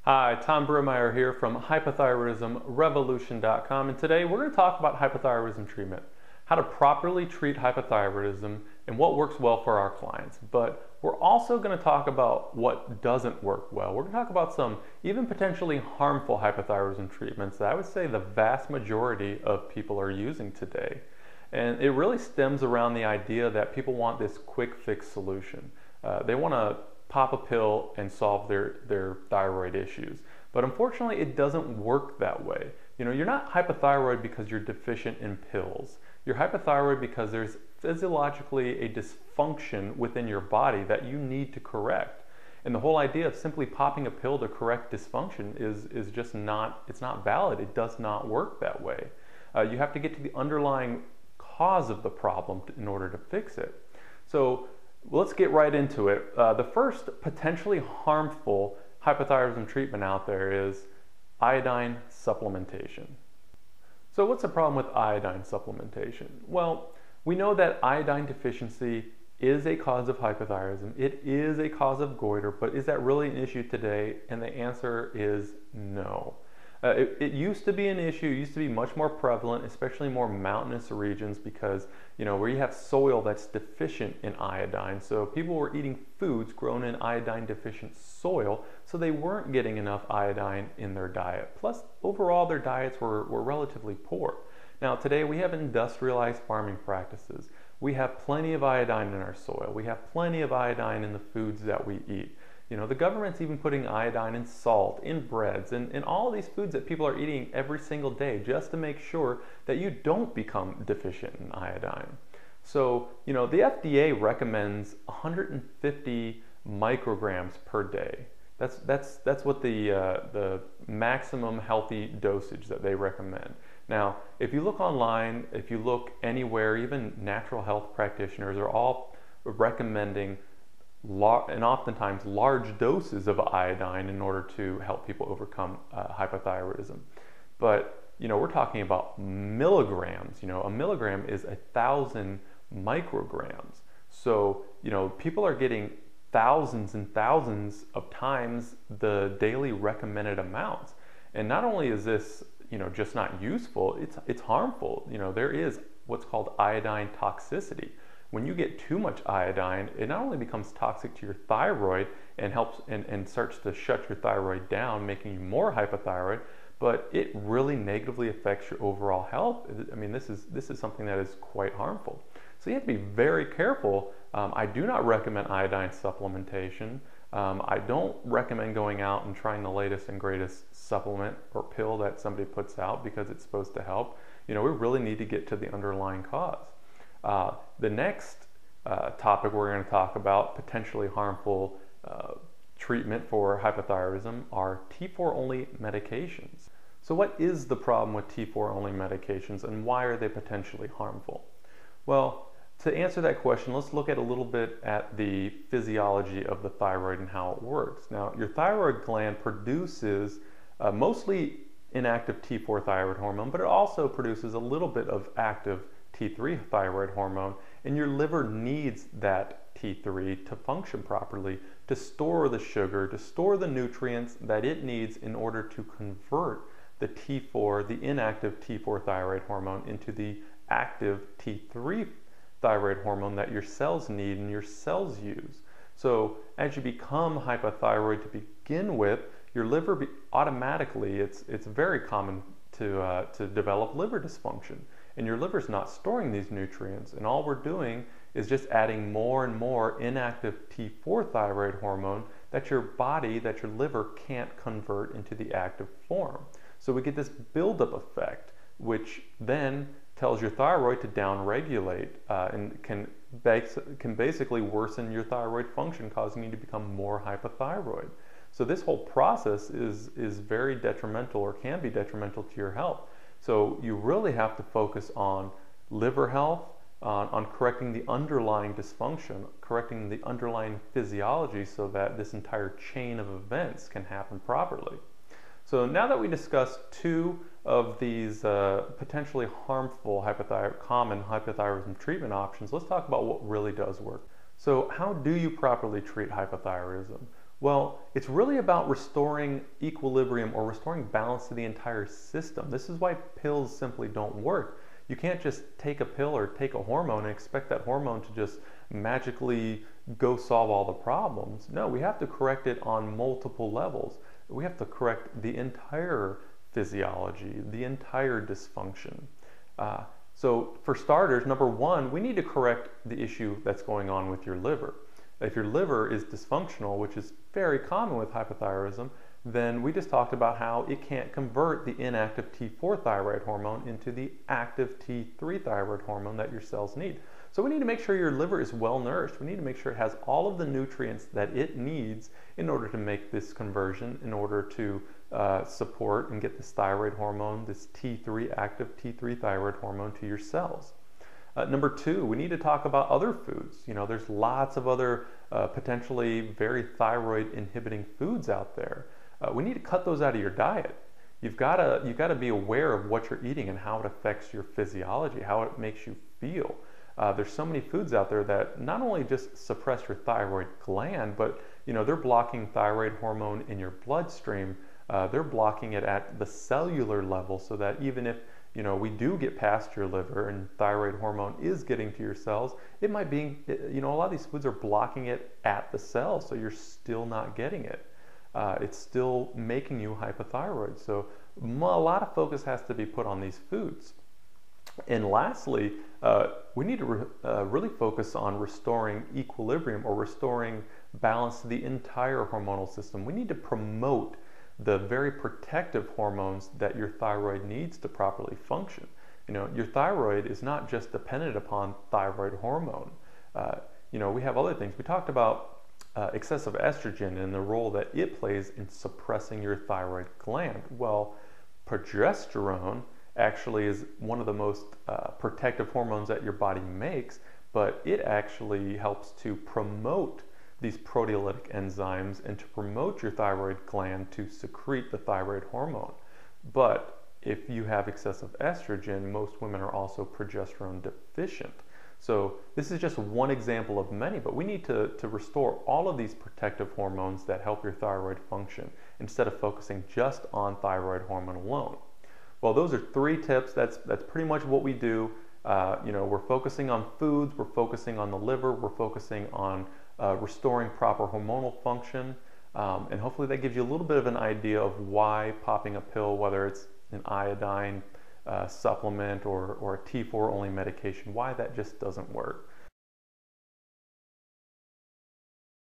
Hi, Tom Brumeyer here from hypothyroidismrevolution.com, and today we're going to talk about hypothyroidism treatment, how to properly treat hypothyroidism and what works well for our clients. But we're also going to talk about what doesn't work well. We're going to talk about some even potentially harmful hypothyroidism treatments that I would say the vast majority of people are using today. And it really stems around the idea that people want this quick fix solution. They want to pop a pill and solve their thyroid issues. But unfortunately, it doesn't work that way. You're not hypothyroid because you're deficient in pills. You're hypothyroid because there's physiologically a dysfunction within your body that you need to correct. And the whole idea of simply popping a pill to correct dysfunction is just not, it's not valid. It does not work that way. You have to get to the underlying cause of the problem in order to fix it. So let's get right into it. The first potentially harmful hypothyroidism treatment out there is iodine supplementation. So what's the problem with iodine supplementation? Well, we know that iodine deficiency is a cause of hypothyroidism. It is a cause of goiter, but is that really an issue today? And the answer is no. It used to be an issue, it used to be much more prevalent, especially in more mountainous regions because, where you have soil that's deficient in iodine. So people were eating foods grown in iodine deficient soil, so they weren't getting enough iodine in their diet. Plus, overall, their diets were relatively poor. Now, today we have industrialized farming practices. We have plenty of iodine in our soil. We have plenty of iodine in the foods that we eat. The government's even putting iodine in salt, in breads, and in all of these foods that people are eating every single day just to make sure that you don't become deficient in iodine. So, the FDA recommends 150 micrograms per day. That's what the maximum healthy dosage that they recommend. Now, if you look online, if you look anywhere, even natural health practitioners are all recommending and oftentimes large doses of iodine in order to help people overcome hypothyroidism. But we're talking about milligrams. A milligram is 1,000 micrograms. So people are getting thousands and thousands of times the daily recommended amounts. And not only is this just not useful, it's harmful. There is what's called iodine toxicity. When you get too much iodine, it not only becomes toxic to your thyroid and helps and starts to shut your thyroid down, making you more hypothyroid, but it really negatively affects your overall health. I mean, this is something that is quite harmful. So you have to be very careful. I do not recommend iodine supplementation. I don't recommend going out and trying the latest and greatest supplement or pill that somebody puts out because it's supposed to help. We really need to get to the underlying cause. The next topic we're going to talk about, potentially harmful treatment for hypothyroidism, are T4 only medications. So what is the problem with T4 only medications and why are they potentially harmful? Well, to answer that question, let's look at a little bit at the physiology of the thyroid and how it works. Now, your thyroid gland produces mostly inactive T4 thyroid hormone, but it also produces a little bit of active T3 thyroid hormone, and your liver needs that T3 to function properly, to store the sugar, to store the nutrients that it needs in order to convert the T4, the inactive T4 thyroid hormone, into the active T3 thyroid hormone that your cells need and your cells use. So as you become hypothyroid to begin with, your liver automatically, it's very common to develop liver dysfunction. And your liver's not storing these nutrients, and all we're doing is just adding more and more inactive T4 thyroid hormone that your body, that your liver can't convert into the active form. So we get this buildup effect, which then tells your thyroid to downregulate and can basically worsen your thyroid function, causing you to become more hypothyroid. So this whole process is very detrimental, or can be detrimental to your health. So you really have to focus on liver health, on correcting the underlying dysfunction, correcting the underlying physiology so that this entire chain of events can happen properly. So now that we discussed two of these potentially harmful common hypothyroidism treatment options, let's talk about what really does work. So how do you properly treat hypothyroidism? Well, it's really about restoring equilibrium or restoring balance to the entire system. This is why pills simply don't work. You can't just take a pill or take a hormone and expect that hormone to just magically go solve all the problems. No, we have to correct it on multiple levels. We have to correct the entire physiology, the entire dysfunction. So for starters, number one, we need to correct the issue that's going on with your liver. If your liver is dysfunctional, which is very common with hypothyroidism, then we just talked about how it can't convert the inactive T4 thyroid hormone into the active T3 thyroid hormone that your cells need. So we need to make sure your liver is well nourished. We need to make sure it has all of the nutrients that it needs in order to make this conversion, in order to support and get this thyroid hormone, this T3, active T3 thyroid hormone to your cells. Number two, we need to talk about other foods. You know, there's lots of other potentially very thyroid inhibiting foods out there. We need to cut those out of your diet. You've got to be aware of what you're eating and how it affects your physiology, how it makes you feel. There's so many foods out there that not only just suppress your thyroid gland, but you know, they're blocking thyroid hormone in your bloodstream. They're blocking it at the cellular level, so that even if you know, we do get past your liver and thyroid hormone is getting to your cells, it might be, you know, a lot of these foods are blocking it at the cells, so you're still not getting it. It's still making you hypothyroid. So a lot of focus has to be put on these foods. And lastly, we need to really focus on restoring equilibrium or restoring balance to the entire hormonal system. We need to promote the very protective hormones that your thyroid needs to properly function. You know, your thyroid is not just dependent upon thyroid hormone. You know, we have other things. We talked about excessive estrogen and the role that it plays in suppressing your thyroid gland. Well, progesterone actually is one of the most protective hormones that your body makes, but it actually helps to promote these proteolytic enzymes and to promote your thyroid gland to secrete the thyroid hormone. But if you have excessive estrogen, most women are also progesterone deficient. So this is just one example of many, but we need to restore all of these protective hormones that help your thyroid function instead of focusing just on thyroid hormone alone. Well, those are three tips. That's pretty much what we do. You know, we're focusing on foods, we're focusing on the liver, we're focusing on restoring proper hormonal function, and hopefully that gives you a little bit of an idea of why popping a pill, whether it's an iodine supplement or a T4 only medication, why that just doesn't work.